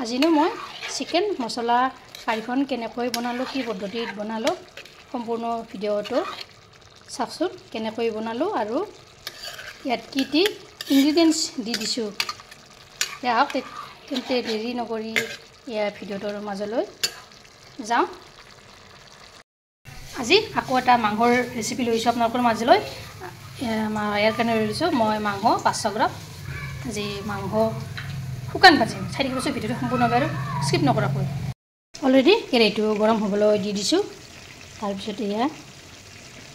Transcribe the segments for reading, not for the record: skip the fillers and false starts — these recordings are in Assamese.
আজিনো মই চিকেন মছলা কাৰীখন কেনেকৈ বনালোঁ কি পদ্ধতিত বনালোঁ সম্পূৰ্ণ ভিডিঅ'টো চাওকচোন কেনেকৈ বনালোঁ আৰু ইয়াত কি কি ইনগ্ৰেডিয়েন্টছ দি দিছোঁ ইয়াক তেন্তে দেৰি নকৰি ইয়াৰ ভিডিঅ'টোৰ মাজলৈ যাওঁ আজি আকৌ এটা মাংসৰ ৰেচিপি লৈছোঁ আপোনালোকৰ মাজলৈ ইয়াৰ কাৰণে লৈছোঁ মই মাংস 500 গ্ৰাম আজি মাংস শুকান ভাজিম চাই থাকিবছো ভিডিঅ'টো সম্পূৰ্ণভাৱে স্কিপ নকৰাকৈ অলৰেডি কেৰাহীটো গৰম হ'বলৈ দি দিছোঁ তাৰপিছত এয়া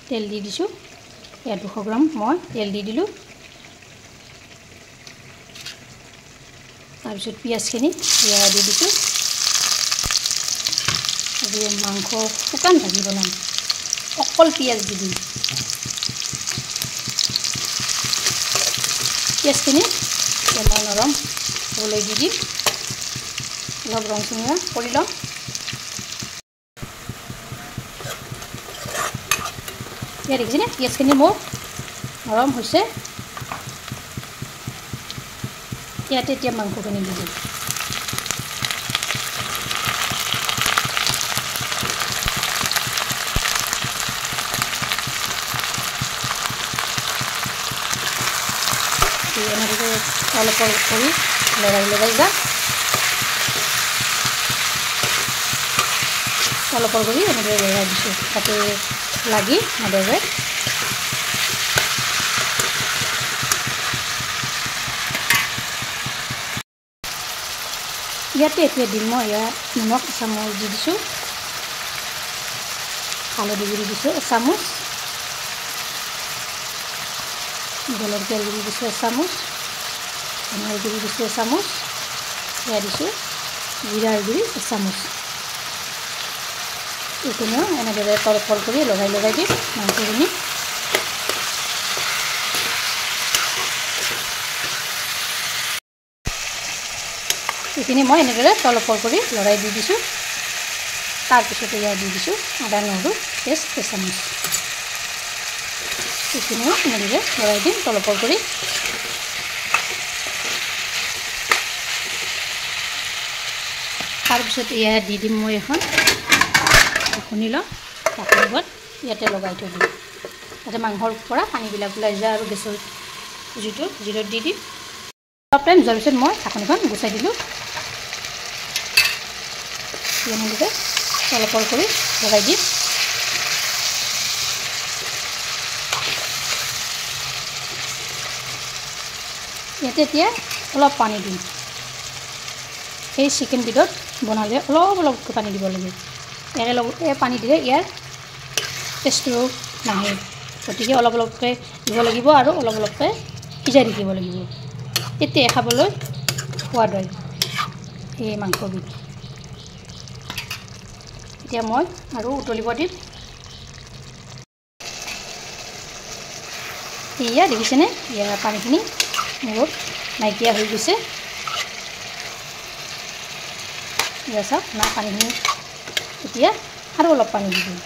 তেল দি দিছোঁ ইয়াত 200 গ্ৰাম মই তেল দি দিলোঁ তাৰপিছত পিঁয়াজখিনি এয়া দি দিছোঁ আজি মাংস শুকান ভাজি বনাম অকল পিঁয়াজ দি দিম পিঁয়াজখিনি মই নৰম হ'বলৈ দি দিম অলপ ৰংচঙীয়া কৰি লওঁ ইয়াত দেখিছেনে পিঁয়াজখিনি মোৰ নৰম হৈছে ইয়াতে এতিয়া মাংসখিনি দি দিম এনেকৈ অলপ কৰি লগাই যাম অলপ কৰি এনেকৈ লগাই দিছোঁ তাতে লাগি নধৰে ইয়াতে এতিয়া দিম মই ইয়াত নিমখ এচামুচ দি দিছোঁ হালধি গুড়ি দিছোঁ এচামুচ জলকীয়া গুড়ি দিছোঁ এচামুচ ধনিয়াৰ গুড়ি দিছোঁ এচামুচ এয়া দিছোঁ জিৰাৰ গুড়ি এচামুচ এইখিনিও এনেদৰে তৰফৰ কৰি লগাই দিম মাংসখিনি এইখিনি মই এনেদৰে তলপৰ কৰি লৰাই দি দিছোঁ তাৰপিছত এয়া দি দিছোঁ আদা নহৰু পেষ্ট এচামুচ এইখিনিও এনেদৰে লৰাই দিম তলপৰ কৰি তাৰপিছত এয়া দি দিম মই এখন খুন্দি লওঁ তাকৰ লগত ইয়াতে লগাই থৈ দিম যাতে মাংসৰ পৰা পানীবিলাক ওলাই যায় আৰু গেছৰ জুইত দি দিম অলপ টাইম যোৱাৰ পিছত মই ঢাকনিখন গুচাই দিলোঁ এনেদৰে তলপৰ কৰি লগাই দিম ইয়াতে এতিয়া অলপ পানী দিম এই চিকেন বিধত বনালে অলপকৈ পানী দিব লাগে একেলগতে পানী দিলে ইয়াৰ টেষ্টটো নাহে গতিকে অলপকৈ দিব লাগিব আৰু অলপকৈ সিজাই থাকিব লাগিব তেতিয়া খাবলৈ সোৱাদ হয় এই মাংসবিধ এতিয়া মই আৰু উতলিব দিম এয়া দেখিছেনে ইয়াৰ পানীখিনি মোৰ নাইকিয়া হৈ গৈছে এয়া চাওক না পানীখিনি এতিয়া আৰু অলপ পানী দি দিম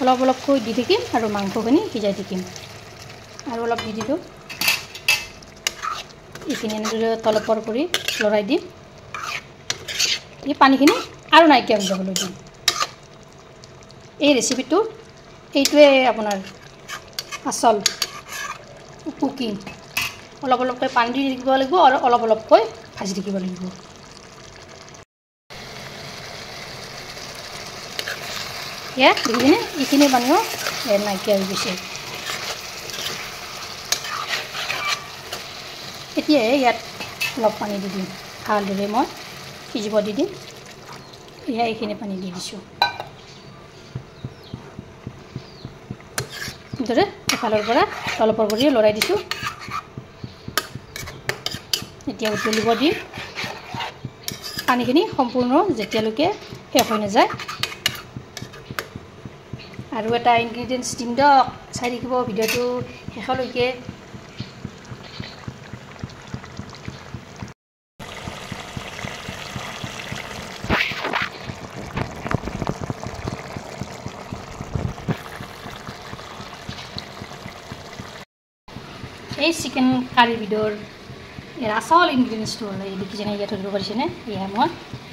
অলপকৈ দি থাকিম আৰু মাংসখিনি সিজাই থাকিম আৰু অলপ দি দিলোঁ এইখিনি এনেদৰে তলপৰ কৰি লৰাই দিম এই পানীখিনি আৰু নাইকিয়া হৈ যাবলৈ দিম এই ৰেচিপিটো এইটোৱে আপোনাৰ আচল কুকিং অলপকৈ পানী দি থাকিব লাগিব আৰু অলপকৈ ভাজি থাকিব লাগিব ইয়াত দেখিছেনে এইখিনি পানীও নাইকিয়া হৈ গৈছে এতিয়া ইয়াত অলপ পানী দি দিম ভালদৰে মই সিজিব দি দিম এয়া এইখিনি পানী দি দিছোঁ এনেদৰে এফালৰ পৰা তলপৰ কৰি লৰাই দিছোঁ এতিয়া উতলিব দিম পানীখিনি সম্পূৰ্ণ যেতিয়ালৈকে শেষ হৈ নাযায় আৰু এটা ইনগ্ৰেডিয়েন্টছ দিম দিয়ক চাই থাকিব ভিডিঅ'টো শেষলৈকে এই চিকেন কাৰী বিধৰ ইয়াৰ আচল ইনগ্ৰিডিয়েণ্টছটো হ'ল এই দেখিছেনে ইয়াত ধৰিব পাৰিছেনে এয়া মই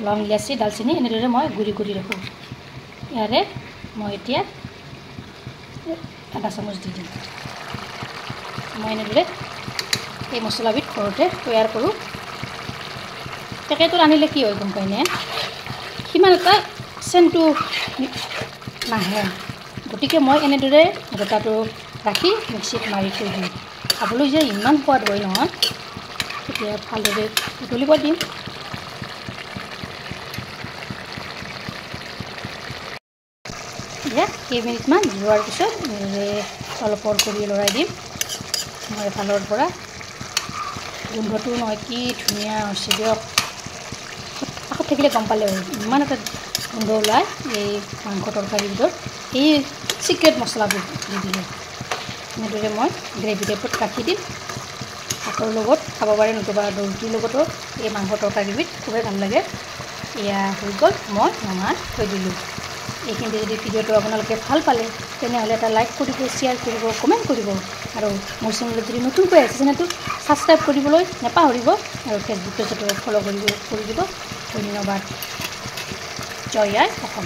লং ইলাচি ডালচেনি এনেদৰে মই গুড়ি কৰি ৰাখোঁ ইয়াৰে মই এতিয়া আধা চামুচ দি দিম মই এনেদৰে এই মছলাবিধ ঘৰতে তৈয়াৰ কৰোঁ পেকেটত আনিলে কি হয় গম পায়নে সিমান এটা চেণ্টটো নাহে গতিকে মই এনেদৰে গোটাটো ৰাখি মিক্সিত মাৰি থৈ দিওঁ খাবলৈ যে ইমান সোৱাদ হয় নহয় তেতিয়া ভালদৰে উতলিব দিম এতিয়া কেইমিনিটমান যোৱাৰ পিছত অলপ কৰি লৰাই দিম মই এফালৰ পৰা গোন্ধটো নহয় কি ধুনীয়া হৈছে দিয়ক কাষত থাকিলে গম পালে হয় ইমান এটা গোন্ধ ওলায় এই মাংস তৰকাৰীৰ ভিতৰত এই চিক্ৰেট মছলাবোৰ দি দিলে এনেদৰে মই গ্ৰেভি টাইপত ৰাখি দিম ভাতৰ লগত খাব পাৰে নতুবা ৰুটিৰ লগতো এই মাংস তৰকাৰীবিধ খুবেই ভাল লাগে এয়া হৈ গ'ল মই নমাই থৈ দিলোঁ এইখিনিতে যদি ভিডিঅ'টো আপোনালোকে ভাল পালে তেনেহ'লে এটা লাইক কৰিব শ্বেয়াৰ কৰিব কমেণ্ট কৰিব আৰু মোৰ চেনেলত যদি নতুনকৈ আছে চেনেলটো ছাবস্ক্ৰাইব কৰিবলৈ নাপাহৰিব আৰু ফেচবুক পেজতো ফ'ল' কৰি দিব ধন্যবাদ জয় আই অসম